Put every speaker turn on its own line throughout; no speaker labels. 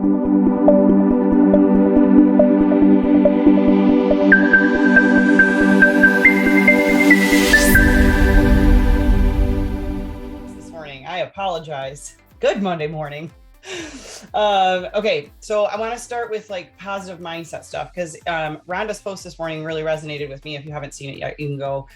This morning, I apologize. Good Monday morning. Okay, so I want to start with like positive mindset stuff because Rhonda's post this morning really resonated with me. If you haven't seen it yet, you can go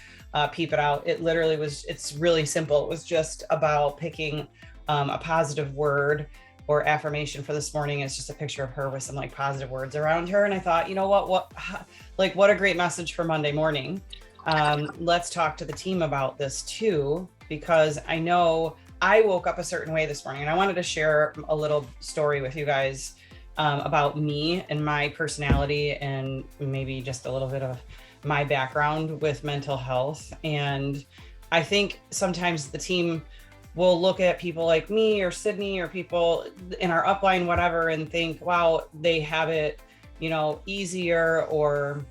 peep it out. It literally it's really simple. It was just about picking a positive word or affirmation for this morning. It's just a picture of her with some like positive words around her. And I thought, you know what a great message for Monday morning. Let's talk to the team about this too, because I know I woke up a certain way this morning, and I wanted to share a little story with you guys about me and my personality, and maybe just a little bit of my background with mental health. And I think sometimes the team will look at people like me or Sydney or people in our upline, whatever, and think, wow, they have it, easier, or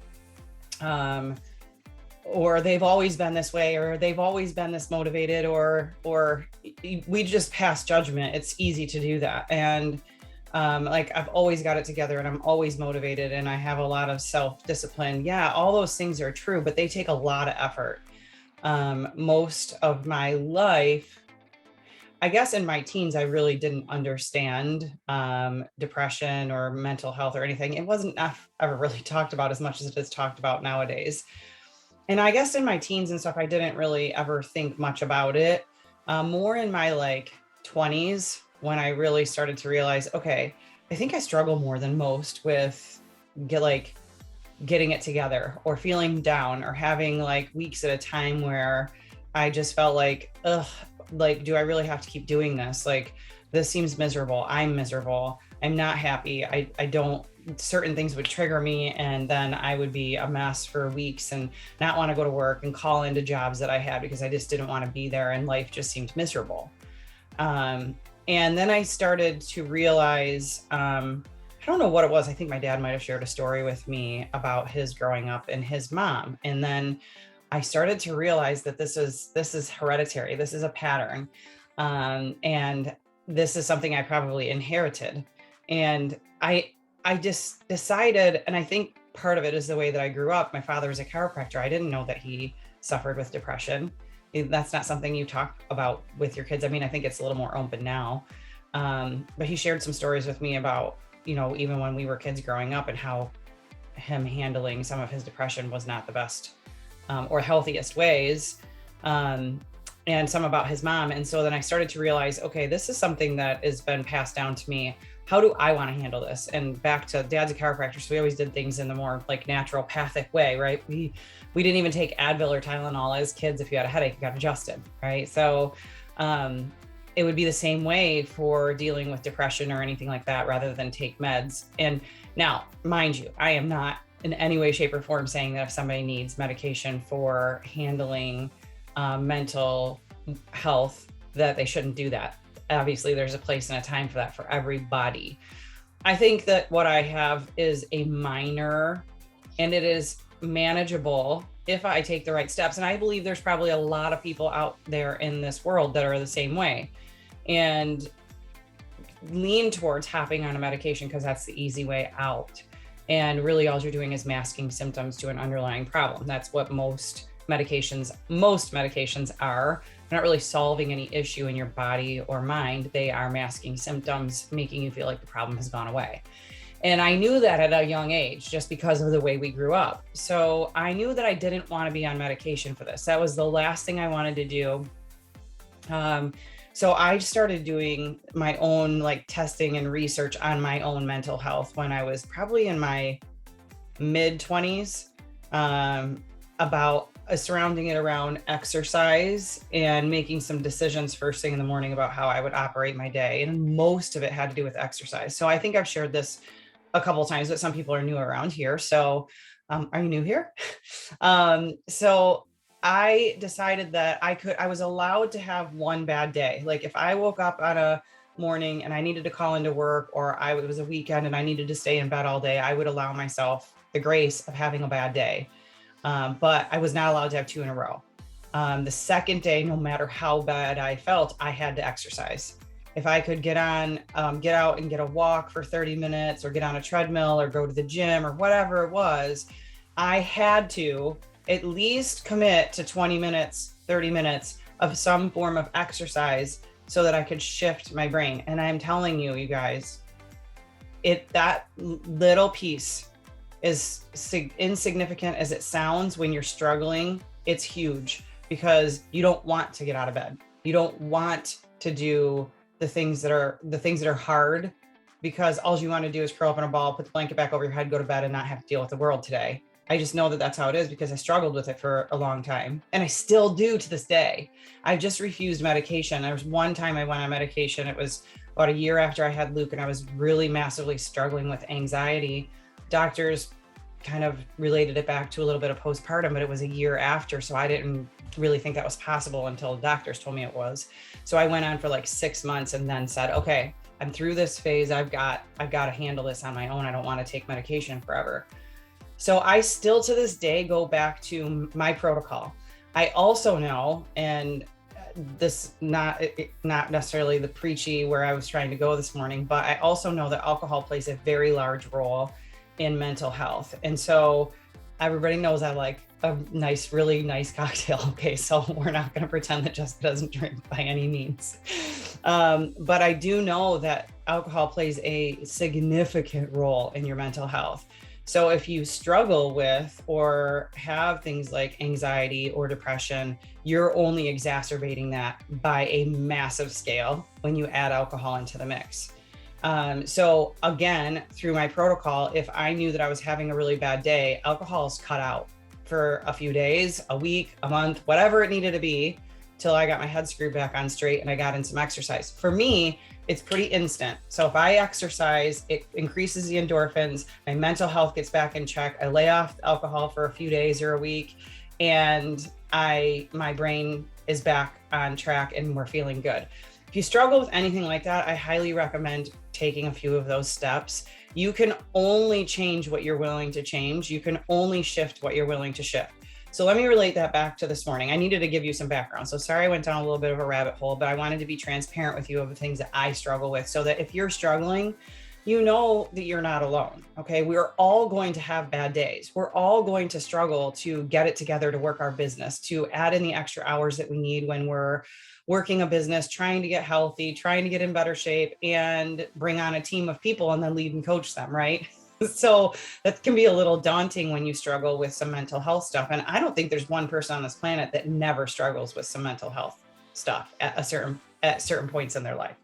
they've always been this way, or they've always been this motivated, or we just pass judgment. It's easy to do that. And I've always got it together, and I'm always motivated, and I have a lot of self-discipline. Yeah, all those things are true, but they take a lot of effort. Most of my life, I guess in my teens, I really didn't understand depression or mental health or anything. It wasn't ever really talked about as much as it is talked about nowadays. And I guess in my teens and stuff, I didn't really ever think much about it. More in my 20s, when I really started to realize, okay, I think I struggle more than most with getting it together, or feeling down, or having weeks at a time where I just felt do I really have to keep doing this? This seems miserable. I'm miserable. I'm not happy. I don't, certain things would trigger me, and then I would be a mess for weeks and not want to go to work and call into jobs that I had because I just didn't want to be there, and life just seemed miserable. And then I started to realize, I don't know what it was. I think my dad might have shared a story with me about his growing up and his mom. And then I started to realize that this is hereditary. This is a pattern. And this is something I probably inherited. And I just decided, and I think part of it is the way that I grew up. My father was a chiropractor. I didn't know that he suffered with depression. That's not something you talk about with your kids. I mean, I think it's a little more open now. But he shared some stories with me about, even when we were kids growing up, and how him handling some of his depression was not the best or healthiest ways. And some about his mom. And so then I started to realize, okay, this is something that has been passed down to me. How do I want to handle this? And back to dad's a chiropractor, so we always did things in the more naturopathic way, right? We didn't even take Advil or Tylenol as kids. If you had a headache, you got adjusted, right? So it would be the same way for dealing with depression or anything like that, rather than take meds. And now, mind you, I am not in any way, shape, or form saying that if somebody needs medication for handling mental health, that they shouldn't do that. Obviously, there's a place and a time for that for everybody. I think that what I have is a minor, and it is manageable if I take the right steps. And I believe there's probably a lot of people out there in this world that are the same way, and lean towards hopping on a medication because that's the easy way out. And really all you're doing is masking symptoms to an underlying problem. That's what most medications are. They're not really solving any issue in your body or mind. They are masking symptoms, making you feel like the problem has gone away. And I knew that at a young age, just because of the way we grew up. So I knew that I didn't want to be on medication for this. That was the last thing I wanted to do. So I started doing my own testing and research on my own mental health when I was probably in my mid 20s, about surrounding it around exercise and making some decisions first thing in the morning about how I would operate my day. And most of it had to do with exercise. So I think I've shared this a couple of times, but some people are new around here. So are you new here? So I decided that I was allowed to have one bad day. If I woke up on a morning and I needed to call into work, or it was a weekend and I needed to stay in bed all day, I would allow myself the grace of having a bad day. But I was not allowed to have two in a row. The second day, no matter how bad I felt, I had to exercise. if I could get out and get a walk for 30 minutes or get on a treadmill or go to the gym or whatever it was, I had to at least commit to 20 minutes, 30 minutes of some form of exercise so that I could shift my brain. And I'm telling you, you guys, that little piece is insignificant as it sounds when you're struggling. It's huge because you don't want to get out of bed. You don't want to do the things that are hard, because all you want to do is curl up in a ball, put the blanket back over your head, go to bed, and not have to deal with the world today. I just know that that's how it is because I struggled with it for a long time, and I still do to this day. I just refused medication. There was one time I went on medication. It was about a year after I had Luke, and I was really massively struggling with anxiety. Doctors kind of related it back to a little bit of postpartum, but it was a year after, so I didn't really think that was possible until the doctors told me it was. So I went on for like 6 months and then said, okay, I'm through this phase. I've got to handle this on my own. I don't want to take medication forever. So I still to this day go back to my protocol. I also know, and this not necessarily the preachy where I was trying to go this morning, but I also know that alcohol plays a very large role in mental health. And so everybody knows I like a nice, really nice cocktail. Okay, so we're not going to pretend that Jessica doesn't drink by any means. But I do know that alcohol plays a significant role in your mental health. So if you struggle with or have things like anxiety or depression, you're only exacerbating that by a massive scale when you add alcohol into the mix. So again, through my protocol, if I knew that I was having a really bad day, alcohol is cut out for a few days, a week, a month, whatever it needed to be, till I got my head screwed back on straight and I got in some exercise. For me, it's pretty instant. So if I exercise, it increases the endorphins, my mental health gets back in check. I lay off alcohol for a few days or a week, and my brain is back on track and we're feeling good. If you struggle with anything like that, I highly recommend taking a few of those steps. You can only change what you're willing to change. You can only shift what you're willing to shift. So let me relate that back to this morning. I needed to give you some background. So sorry I went down a little bit of a rabbit hole, but I wanted to be transparent with you of the things that I struggle with so that if you're struggling, you know that you're not alone. Okay. We're all going to have bad days. We're all going to struggle to get it together to work our business, to add in the extra hours that we need when we're working a business, trying to get healthy, trying to get in better shape, and bring on a team of people and then lead and coach them, right? So that can be a little daunting when you struggle with some mental health stuff. And I don't think there's one person on this planet that never struggles with some mental health stuff at certain points in their life,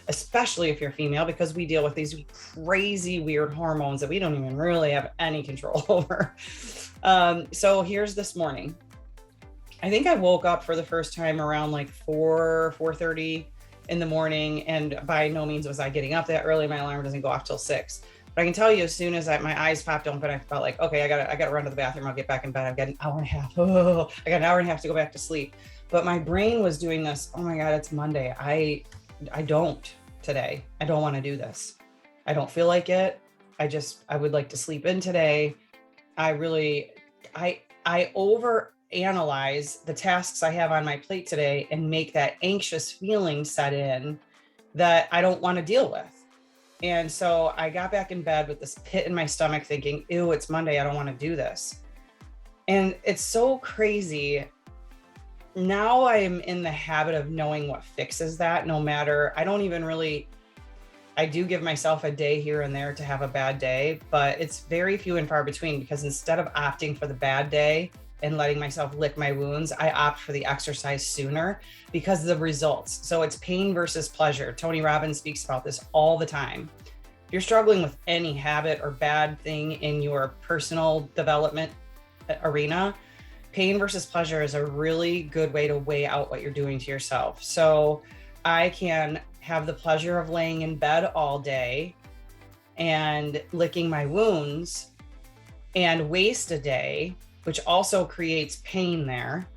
especially if you're female, because we deal with these crazy, weird hormones that we don't even really have any control over. So here's this morning. I think I woke up for the first time around like 4:30 in the morning. And by no means was I getting up that early. My alarm doesn't go off till 6. But I can tell you, as soon as my eyes popped open, I felt like, okay, I gotta run to the bathroom. I'll get back in bed. I've got an hour and a half. Oh, I got an hour and a half to go back to sleep. But my brain was doing this. Oh my God, it's Monday. I don't today. I don't want to do this. I don't feel like it. I would like to sleep in today. I overanalyze the tasks I have on my plate today and make that anxious feeling set in that I don't want to deal with. And so I got back in bed with this pit in my stomach thinking, ew, it's Monday. I don't want to do this. And it's so crazy. Now I am in the habit of knowing what fixes that. I do give myself a day here and there to have a bad day, but it's very few and far between, because instead of opting for the bad day and letting myself lick my wounds, I opt for the exercise sooner because of the results. So it's pain versus pleasure. Tony Robbins speaks about this all the time. If you're struggling with any habit or bad thing in your personal development arena, pain versus pleasure is a really good way to weigh out what you're doing to yourself. So I can have the pleasure of laying in bed all day and licking my wounds and waste a day, which also creates pain there.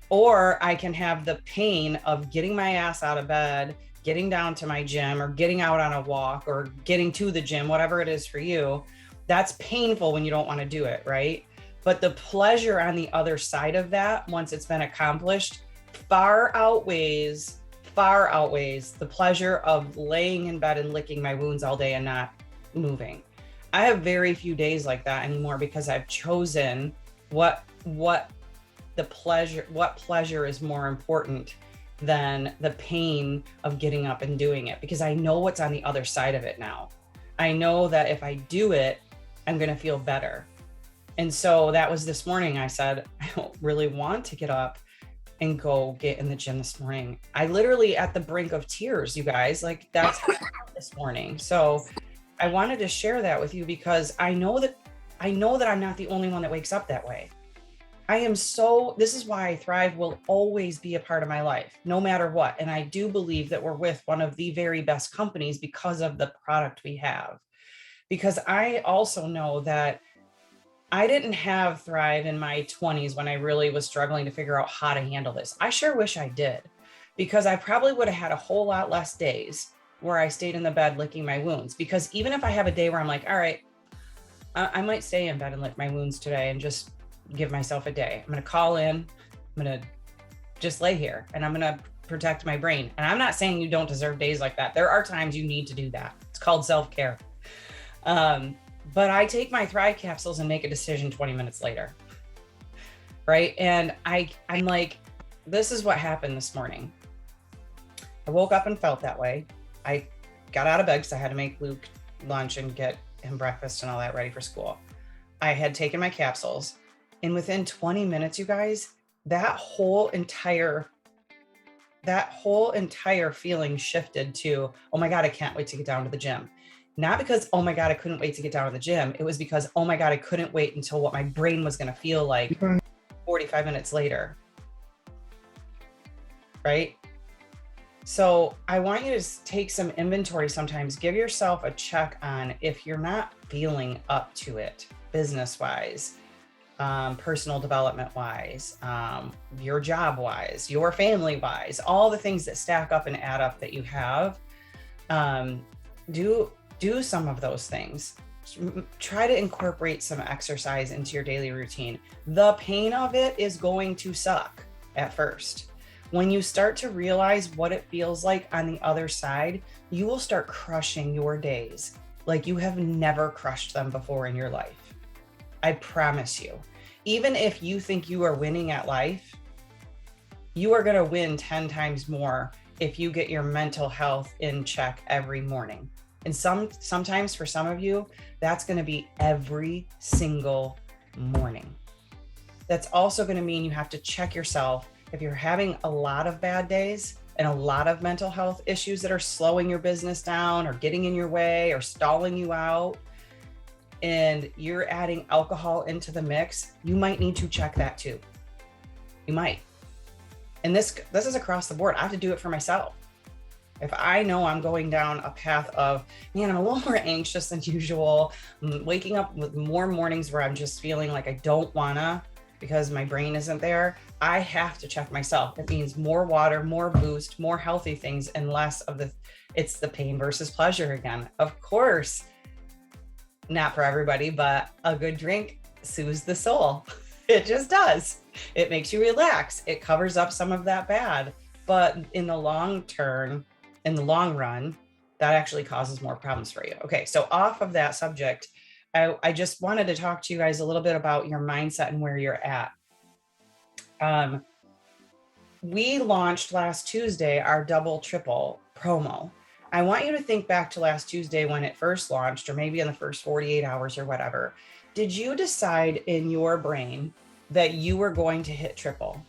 Or I can have the pain of getting my ass out of bed, getting down to my gym, or getting out on a walk, or getting to the gym, whatever it is for you. That's painful when you don't want to do it, right? But the pleasure on the other side of that, once it's been accomplished, far outweighs far outweighs the pleasure of laying in bed and licking my wounds all day and not moving. I have very few days like that anymore because I've chosen what pleasure is more important than the pain of getting up and doing it, because I know what's on the other side of it now. I know that if I do it, I'm going to feel better. And so that was this morning. I said, I don't really want to get up and go get in the gym this morning. I literally at the brink of tears, you guys, like that's this morning. So I wanted to share that with you because I know that I'm not the only one that wakes up that way. This is why Thrive will always be a part of my life, no matter what. And I do believe that we're with one of the very best companies because of the product we have. Because I also know that I didn't have Thrive in my 20s when I really was struggling to figure out how to handle this. I sure wish I did, because I probably would have had a whole lot less days where I stayed in the bed licking my wounds. Because even if I have a day where I'm like, all right, I might stay in bed and lick my wounds today and just give myself a day. I'm going to call in. I'm going to just lay here and I'm going to protect my brain. And I'm not saying you don't deserve days like that. There are times you need to do that. It's called self-care. But I take my Thrive capsules and make a decision 20 minutes later. Right. And I'm like, this is what happened this morning. I woke up and felt that way. I got out of bed because I had to make Luke lunch and get him breakfast and all that ready for school. I had taken my capsules. And within 20 minutes, you guys, that whole entire feeling shifted to, oh my God, I can't wait to get down to the gym. Not because, oh my God, I couldn't wait to get down to the gym. It was because, oh my God, I couldn't wait until what my brain was going to feel like 45 minutes later. Right? So I want you to take some inventory sometimes. Give yourself a check on if you're not feeling up to it, business-wise, personal development wise, your job wise, your family wise, all the things that stack up and add up that you have. Do some of those things. Try to incorporate some exercise into your daily routine. The pain of it is going to suck at first. When you start to realize what it feels like on the other side, you will start crushing your days like you have never crushed them before in your life. I promise you. Even if you think you are winning at life, you are going to win 10 times more if you get your mental health in check every morning. And sometimes for some of you, that's going to be every single morning. That's also going to mean you have to check yourself. If you're having a lot of bad days and a lot of mental health issues that are slowing your business down or getting in your way or stalling you out, and you're adding alcohol into the mix, you might need to check that too. You might. And this is across the board. I have to do it for myself. If I know I'm going down a path of, man, I'm a little more anxious than usual, I'm waking up with more mornings where I'm just feeling like I don't wanna because my brain isn't there, I have to check myself. It means more water, more boost, more healthy things, and less of it's the pain versus pleasure again. Of course, not for everybody, but a good drink soothes the soul. It just does. It makes you relax. It covers up some of that bad. But in the long run, that actually causes more problems for you. Okay, so off of that subject, I just wanted to talk to you guys a little bit about your mindset and where you're at. We launched last Tuesday our double triple promo. I want you to think back to last Tuesday when it first launched, or maybe in the first 48 hours or whatever. Did you decide in your brain that you were going to hit triple?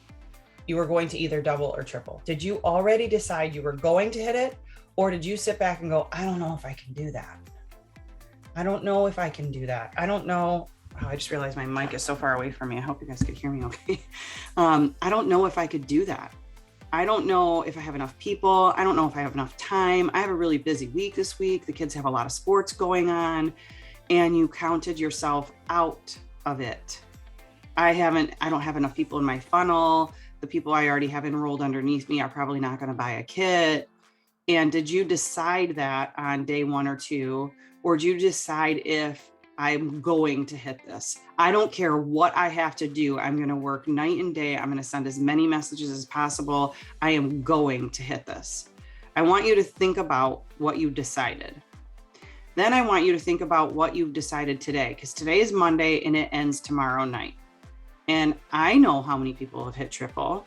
You were going to either double or triple. Did you already decide you were going to hit it? Or did you sit back and go, I don't know if I can do that. I don't know if I can do that. I don't know. Oh, I just realized my mic is so far away from me. I hope you guys could hear me okay. I don't know if I could do that. I don't know if I have enough people. I don't know if I have enough time. I have a really busy week this week. The kids have a lot of sports going on, and you counted yourself out of it. I don't have enough people in my funnel. The people I already have enrolled underneath me are probably not going to buy a kit. And did you decide that on day 1 or 2, or did you decide if I'm going to hit this. I don't care what I have to do. I'm going to work night and day. I'm going to send as many messages as possible. I am going to hit this. I want you to think about what you decided. Then I want you to think about what you've decided today, because today is Monday and it ends tomorrow night. And I know how many people have hit triple,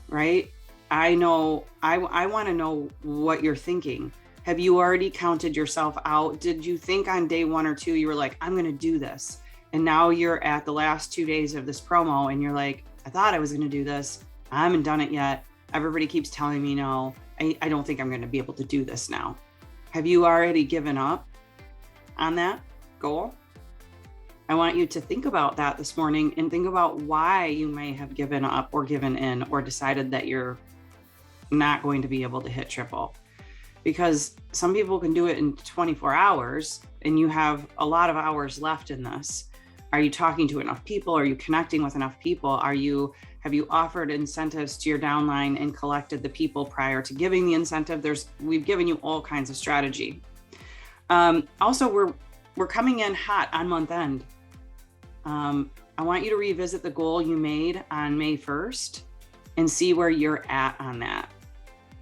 right? I know, I want to know what you're thinking. Have you already counted yourself out? Did you think on day 1 or 2, you were like, I'm going to do this. And now you're at the last 2 days of this promo and you're like, I thought I was going to do this. I haven't done it yet. Everybody keeps telling me no. I don't think I'm going to be able to do this now. Have you already given up on that goal? I want you to think about that this morning and think about why you may have given up or given in or decided that you're not going to be able to hit triple. Because some people can do it in 24 hours and you have a lot of hours left in this. Are you talking to enough people? Are you connecting with enough people? Have you offered incentives to your downline and collected the people prior to giving the incentive? We've given you all kinds of strategy. Also, we're coming in hot on month end. I want you to revisit the goal you made on May 1st and see where you're at on that.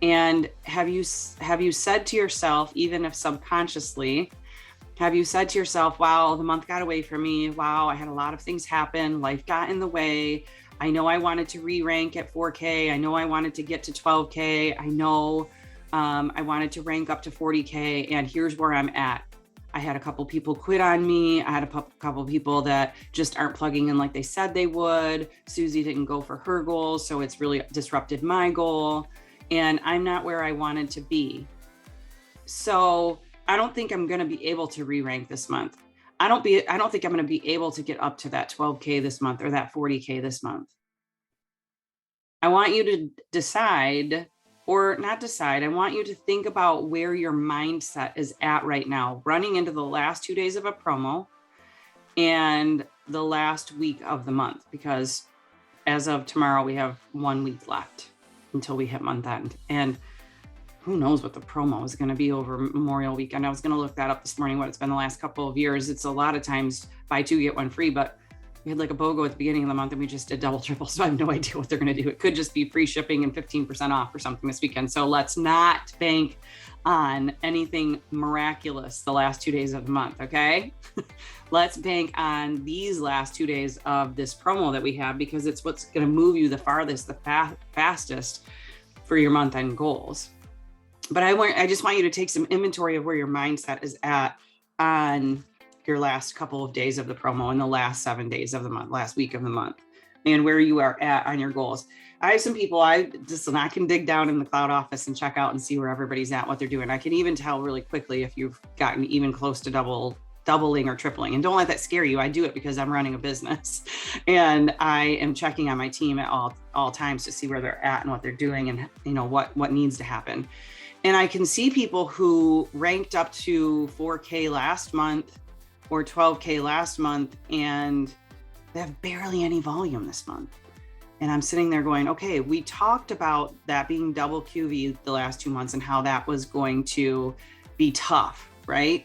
And have you said to yourself, even if subconsciously, have you said to yourself, wow, the month got away from me. Wow, I had a lot of things happen. Life got in the way. I know I wanted to re-rank at 4K. I know I wanted to get to 12K. I know I wanted to rank up to 40K. And here's where I'm at. I had a couple people quit on me. I had a couple people that just aren't plugging in like they said they would. Susie didn't go for her goals, so it's really disrupted my goal. And I'm not where I wanted to be. So I don't think I'm going to be able to re-rank this month. I don't think I'm going to be able to get up to that 12K this month or that 40K this month. I want you to decide, or not decide, I want you to think about where your mindset is at right now, running into the last 2 days of a promo and the last week of the month, because as of tomorrow, we have 1 week left until we hit month end. And who knows what the promo is going to be over Memorial Weekend. I was going to look that up this morning, what it's been the last couple of years. It's a lot of times buy 2, get 1 free, but we had like a BOGO at the beginning of the month and we just did double, triple. So I have no idea what they're going to do. It could just be free shipping and 15% off or something this weekend. So let's not bank on anything miraculous the last 2 days of the month. Okay. Let's bank on these last 2 days of this promo that we have, because it's what's going to move you the farthest, the fastest for your month end goals. But I just want you to take some inventory of where your mindset is at on your last couple of days of the promo and the last 7 days of the month, last week of the month, and where you are at on your goals. I have some people I can dig down in the cloud office and check out and see where everybody's at, what they're doing. I can even tell really quickly if you've gotten even close to doubling or tripling. And don't let that scare you. I do it because I'm running a business and I am checking on my team at all times to see where they're at and what they're doing and what needs to happen. And I can see people who ranked up to 4K last month or 12K last month, and they have barely any volume this month. And I'm sitting there going, okay, we talked about that being double QV the last 2 months and how that was going to be tough, right?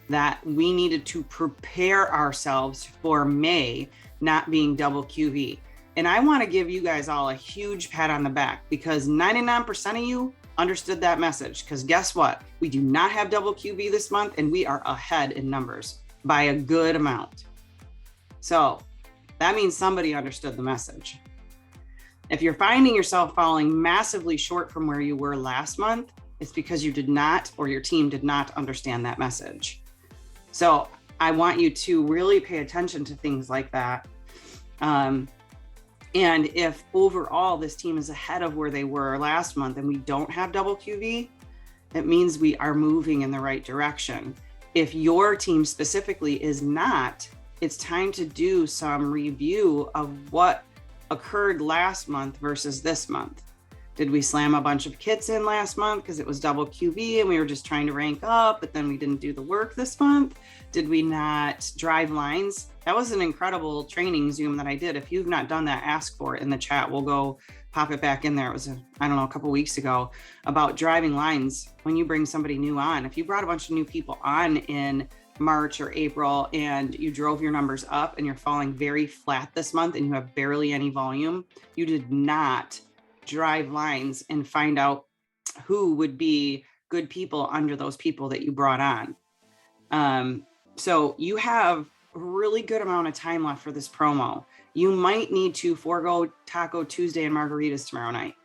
That we needed to prepare ourselves for May not being double QV. And I want to give you guys all a huge pat on the back, because 99% of you understood that message. Because guess what? We do not have double QV this month, and we are ahead in numbers by a good amount. So that means somebody understood the message. If you're finding yourself falling massively short from where you were last month, it's because you did not, or your team did not understand that message. So I want you to really pay attention to things like that. And if overall this team is ahead of where they were last month and we don't have double QV, it means we are moving in the right direction. If your team specifically is not, it's time to do some review of what occurred last month versus this month. Did we slam a bunch of kits in last month because it was double QB and we were just trying to rank up, but then we didn't do the work this month? Did we not drive lines? That was an incredible training Zoom that I did. If you've not done that, ask for it in the chat. We'll go pop it back in there. It was, I don't know, a couple weeks ago, about driving lines when you bring somebody new on. If you brought a bunch of new people on in March or April and you drove your numbers up and you're falling very flat this month and you have barely any volume, you did not drive lines and find out who would be good people under those people that you brought on. So you have a really good amount of time left for this promo. You might need to forego Taco Tuesday and margaritas tomorrow night.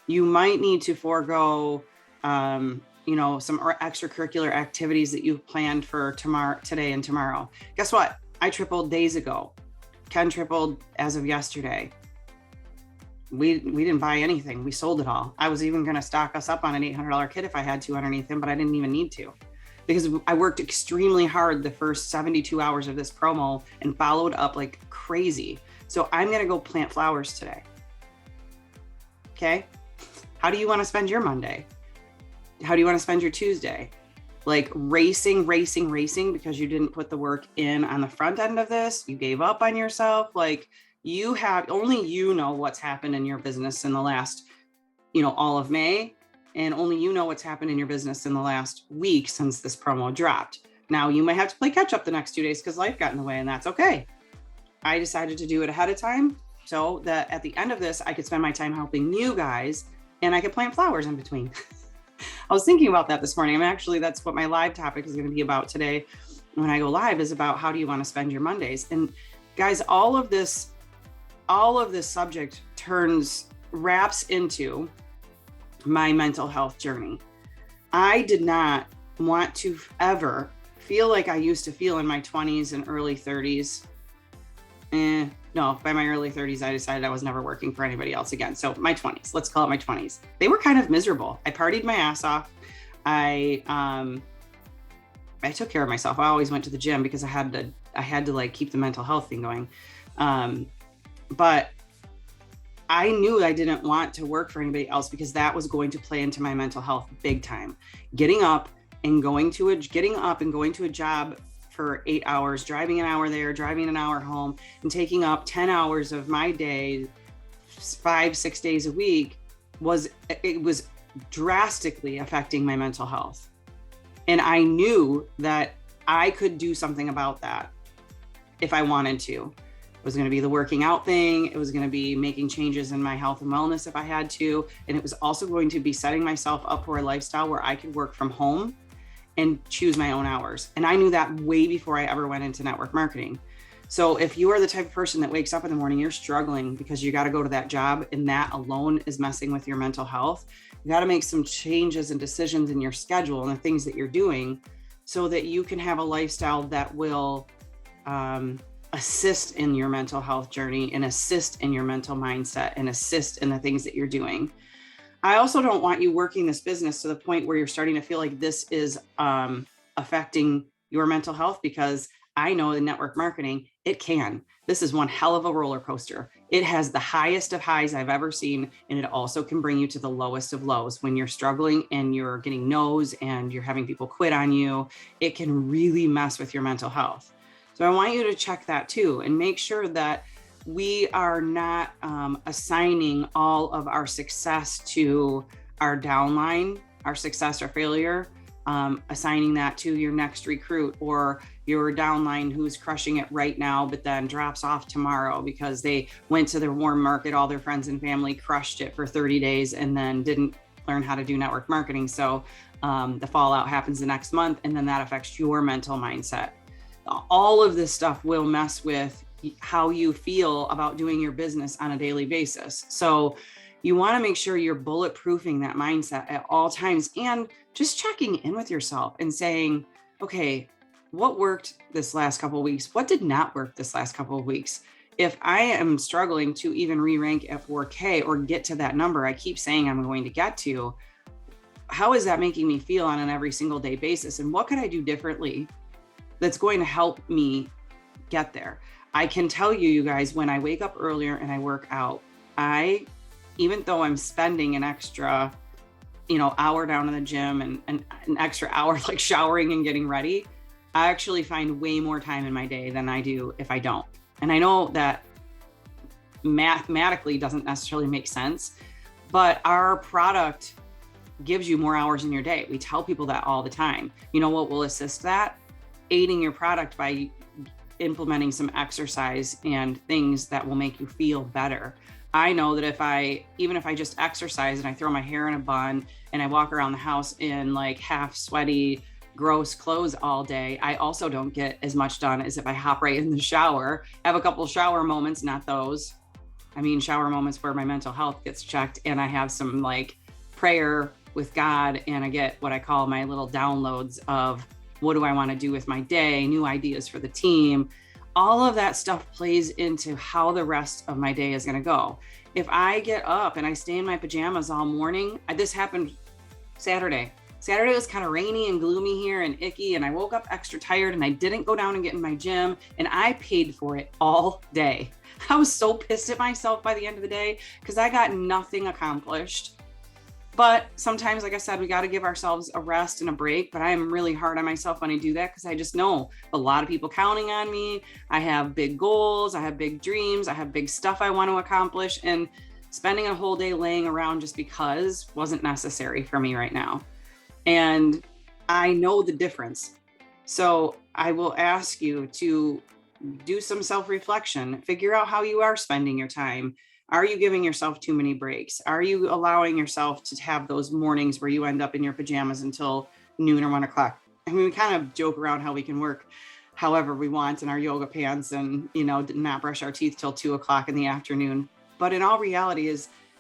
You might need to forego, some extracurricular activities that you've planned for today and tomorrow. Guess what? I tripled days ago. Ken tripled as of yesterday. We didn't buy anything. We sold it all. I was even going to stock us up on an $800 kit if I had to underneath him, but I didn't even need to, because I worked extremely hard the first 72 hours of this promo and followed up like crazy. So I'm going to go plant flowers today. Okay. How do you want to spend your Monday? How do you want to spend your Tuesday? Like racing because you didn't put the work in on the front end of this. You gave up on yourself. Like, you have, only you know what's happened in your business in the last, all of May. And only you know what's happened in your business in the last week since this promo dropped. Now you might have to play catch up the next 2 days because life got in the way, and that's okay. I decided to do it ahead of time so that at the end of this, I could spend my time helping you guys and I could plant flowers in between. I was thinking about that this morning. That's what my live topic is going to be about today when I go live, is about how do you want to spend your Mondays? And guys, all of this subject wraps into my mental health journey. I did not want to ever feel like I used to feel in my 20s and early 30s. No, by my early 30s, I decided I was never working for anybody else again. So my 20s, let's call it my 20s. They were kind of miserable. I partied my ass off. I took care of myself. I always went to the gym because I had to like keep the mental health thing going. But I knew I didn't want to work for anybody else because that was going to play into my mental health big time. Getting up and going to a job for 8 hours, driving an hour there, driving an hour home, and taking up 10 hours of my day, 5-6 days a week, was drastically affecting my mental health. And I knew that I could do something about that if I wanted to. It was going to be the working out thing. It was going to be making changes in my health and wellness if I had to. And it was also going to be setting myself up for a lifestyle where I could work from home and choose my own hours. And I knew that way before I ever went into network marketing. So if you are the type of person that wakes up in the morning, you're struggling because you got to go to that job and that alone is messing with your mental health, you got to make some changes and decisions in your schedule and the things that you're doing so that you can have a lifestyle that will assist in your mental health journey and assist in your mental mindset and assist in the things that you're doing. I also don't want you working this business to the point where you're starting to feel like this is affecting your mental health, because I know in network marketing, it can. This is one hell of a roller coaster. It has the highest of highs I've ever seen, and it also can bring you to the lowest of lows. When you're struggling and you're getting no's and you're having people quit on you, it can really mess with your mental health. So I want you to check that too and make sure that we are not assigning all of our success to our downline, our success or failure, assigning that to your next recruit or your downline who's crushing it right now, but then drops off tomorrow because they went to their warm market, all their friends and family crushed it for 30 days and then didn't learn how to do network marketing. So the fallout happens the next month, and then that affects your mental mindset. All of this stuff will mess with how you feel about doing your business on a daily basis. So you want to make sure you're bulletproofing that mindset at all times and just checking in with yourself and saying, okay, what worked this last couple of weeks? What did not work this last couple of weeks? If I am struggling to even re-rank at 4K or get to that number I keep saying I'm going to get to, how is that making me feel on an every single day basis? And what could I do differently that's going to help me get there? I can tell you, you guys, when I wake up earlier and I work out, I even though I'm spending an extra, hour down in the gym and an extra hour like showering and getting ready, I actually find way more time in my day than I do if I don't. And I know that mathematically doesn't necessarily make sense, but our product gives you more hours in your day. We tell people that all the time. You know what will assist that? Aiding your product by implementing some exercise and things that will make you feel better. I know that even if I just exercise and I throw my hair in a bun and I walk around the house in like half sweaty, gross clothes all day, I also don't get as much done as if I hop right in the shower, have a couple shower moments, not those. I mean, shower moments where my mental health gets checked and I have some like prayer with God and I get what I call my little downloads of what do I want to do with my day, new ideas for the team. All of that stuff plays into how the rest of my day is going to go. If I get up and I stay in my pajamas all morning, this happened Saturday. Saturday was kind of rainy and gloomy here and icky, and I woke up extra tired and I didn't go down and get in my gym, and I paid for it all day. I was so pissed at myself by the end of the day because I got nothing accomplished. But sometimes, like I said, we got to give ourselves a rest and a break. But I am really hard on myself when I do that because I just know a lot of people counting on me. I have big goals. I have big dreams. I have big stuff I want to accomplish. And spending a whole day laying around just because wasn't necessary for me right now. And I know the difference. So I will ask you to do some self-reflection, figure out how you are spending your time. Are you giving yourself too many breaks? Are you allowing yourself to have those mornings where you end up in your pajamas until noon or 1 o'clock? I mean, we kind of joke around how we can work however we want in our yoga pants and, not brush our teeth till 2 o'clock in the afternoon. But in all reality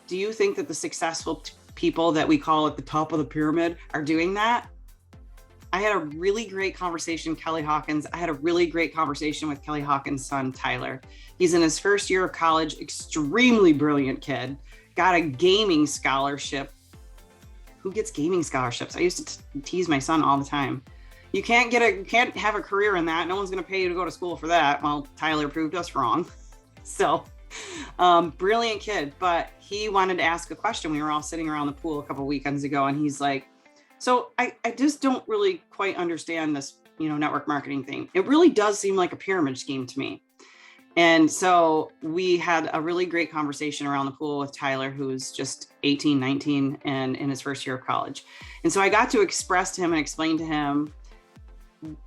do you think that the successful people that we call at the top of the pyramid are doing that? I had a really great conversation, I had a really great conversation with Kelly Hawkins' son, Tyler. He's in his first year of college, extremely brilliant kid, got a gaming scholarship. Who gets gaming scholarships? I used to tease my son all the time. You can't have a career in that. No one's going to pay you to go to school for that. Well, Tyler proved us wrong. So, brilliant kid, but he wanted to ask a question. We were all sitting around the pool a couple weekends ago, and he's like, so I just don't really quite understand this, network marketing thing. It really does seem like a pyramid scheme to me. And so we had a really great conversation around the pool with Tyler, who's just 18, 19 and in his first year of college. And so I got to express to him and explain to him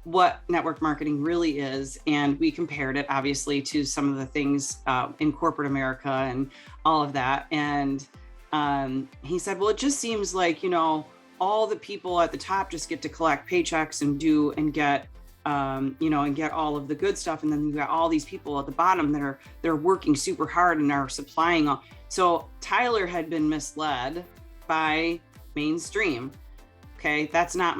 what network marketing really is. And we compared it obviously to some of the things in corporate America and all of that. And he said, well, it just seems like, all the people at the top just get to collect paychecks and get, and get all of the good stuff. And then you got all these people at the bottom that they're working super hard and are supplying all. So Tyler had been misled by mainstream. Okay. That's not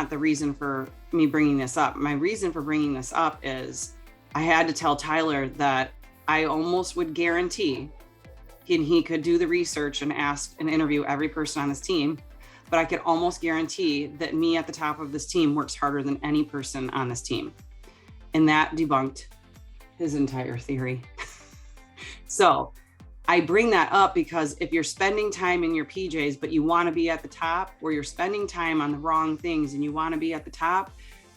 the reason for me bringing this up. My reason for bringing this up is I had to tell Tyler that I almost would guarantee, and he could do the research and ask and interview every person on his team, but I could almost guarantee that me at the top of this team works harder than any person on this team. And that debunked his entire theory. So I bring that up because if you're spending time in your PJs, but you want to be at the top, or you're spending time on the wrong things and you want to be at the top,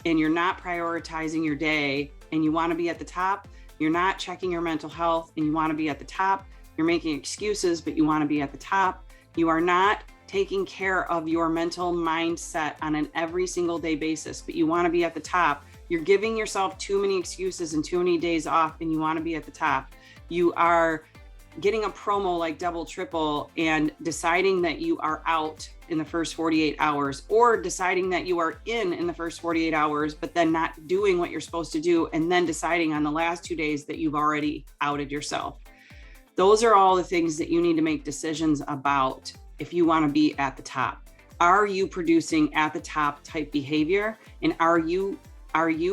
and you're not prioritizing your day and you want to be at the top, you're not checking your mental health and you want to be at the top, you're making excuses, but you want to be at the top, you are not taking care of your mental mindset on an every single day basis, but you want to be at the top, you're giving yourself too many excuses and too many days off and you want to be at the top. You are getting a promo like Double Triple and deciding that you are out in the first 48 hours, or deciding that you are in the first 48 hours, but then not doing what you're supposed to do. And then deciding on the last 2 days that you've already outed yourself. Those are all the things that you need to make decisions about if you want to be at the top. Are you producing at the top type behavior? And are you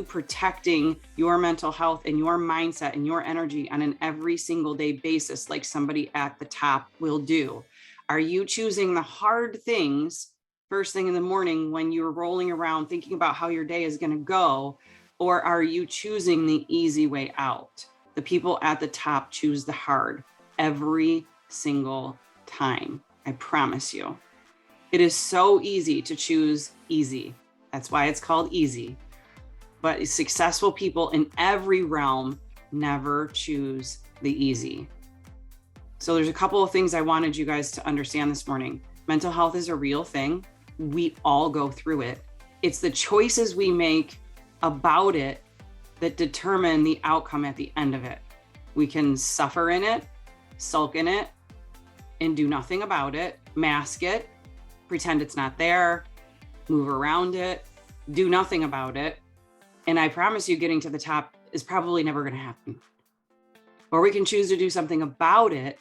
protecting your mental health and your mindset and your energy on an every single day basis like somebody at the top will do? Are you choosing the hard things first thing in the morning when you're rolling around thinking about how your day is going to go? Or are you choosing the easy way out? The people at the top choose the hard every single time. I promise you. It is so easy to choose easy. That's why it's called easy. But successful people in every realm never choose the easy. So there's a couple of things I wanted you guys to understand this morning. Mental health is a real thing. We all go through it. It's the choices we make about it that determine the outcome at the end of it. We can suffer in it, sulk in it, and do nothing about it, mask it, pretend it's not there, move around it, do nothing about it. And I promise you, getting to the top is probably never going to happen. Or we can choose to do something about it,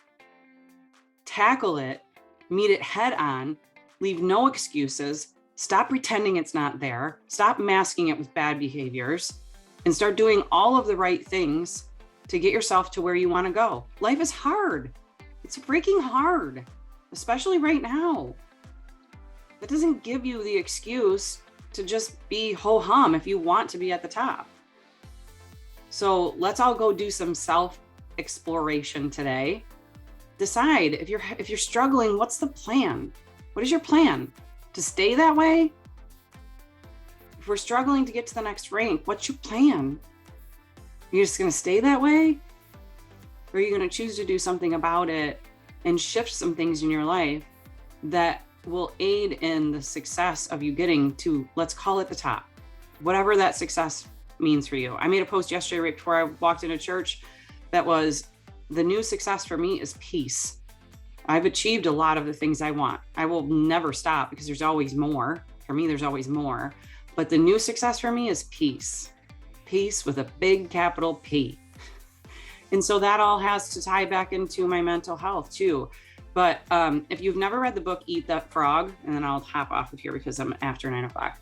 tackle it, meet it head on, leave no excuses, stop pretending it's not there, stop masking it with bad behaviors, and start doing all of the right things to get yourself to where you want to go. Life is hard. It's freaking hard, especially right now. That doesn't give you the excuse to just be ho-hum if you want to be at the top. So let's all go do some self-exploration today. Decide if you're struggling, what's the plan? What is your plan? To stay that way? If we're struggling to get to the next rank, what's your plan? You're just going to stay that way? Or are you going to choose to do something about it and shift some things in your life that will aid in the success of you getting to, let's call it the top, whatever that success means for you. I made a post yesterday right before I walked into church that was, the new success for me is peace. I've achieved a lot of the things I want. I will never stop because there's always more. For me, there's always more. But the new success for me is peace. Peace with a big capital P. And so that all has to tie back into my mental health too. But if you've never read the book, Eat That Frog, and then I'll hop off of here because I'm after 9 o'clock.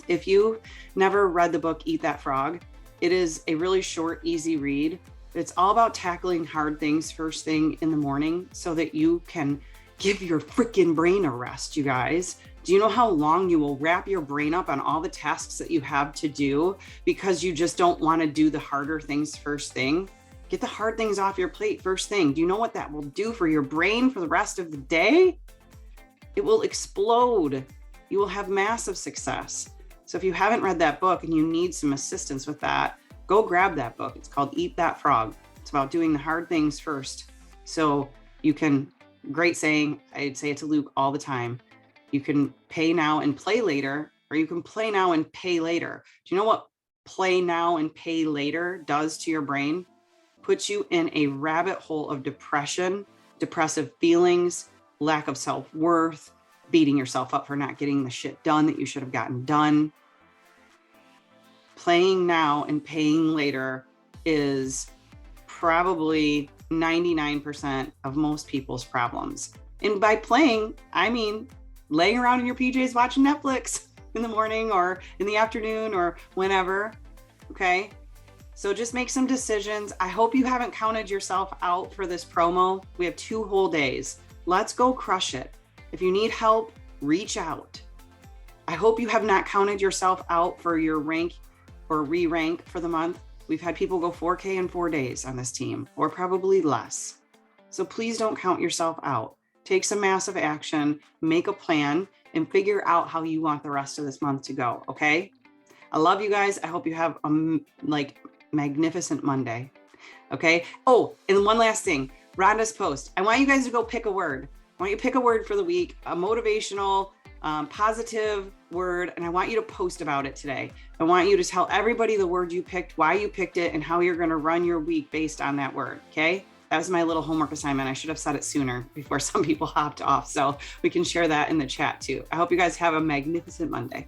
If you never read the book, Eat That Frog, it is a really short, easy read. It's all about tackling hard things first thing in the morning so that you can give your freaking brain a rest, you guys. Do you know how long you will wrap your brain up on all the tasks that you have to do because you just don't want to do the harder things first thing? Get the hard things off your plate first thing. Do you know what that will do for your brain for the rest of the day? It will explode. You will have massive success. So if you haven't read that book and you need some assistance with that, go grab that book. It's called Eat That Frog. It's about doing the hard things first. So you can, great saying, I'd say it to Luke all the time. You can pay now and play later, or you can play now and pay later. Do you know what play now and pay later does to your brain? Puts you in a rabbit hole of depression, depressive feelings, lack of self-worth, beating yourself up for not getting the shit done that you should have gotten done. Playing now and paying later is probably 99% of most people's problems. And by playing, I mean laying around in your PJs watching Netflix in the morning or in the afternoon or whenever, okay? So just make some decisions. I hope you haven't counted yourself out for this promo. We have 2 whole days. Let's go crush it. If you need help, reach out. I hope you have not counted yourself out for your rank or re-rank for the month. We've had people go 4K in 4 days on this team, or probably less. So please don't count yourself out. Take some massive action, make a plan, and figure out how you want the rest of this month to go, okay? I love you guys. I hope you have a magnificent Monday, okay? Oh, and one last thing, Rhonda's post. I want you guys to go pick a word. I want you to pick a word for the week, a motivational, positive word, and I want you to post about it today. I want you to tell everybody the word you picked, why you picked it, and how you're going to run your week based on that word, okay? That was my little homework assignment. I should have said it sooner before some people hopped off, so we can share that in the chat too. I hope you guys have a magnificent Monday.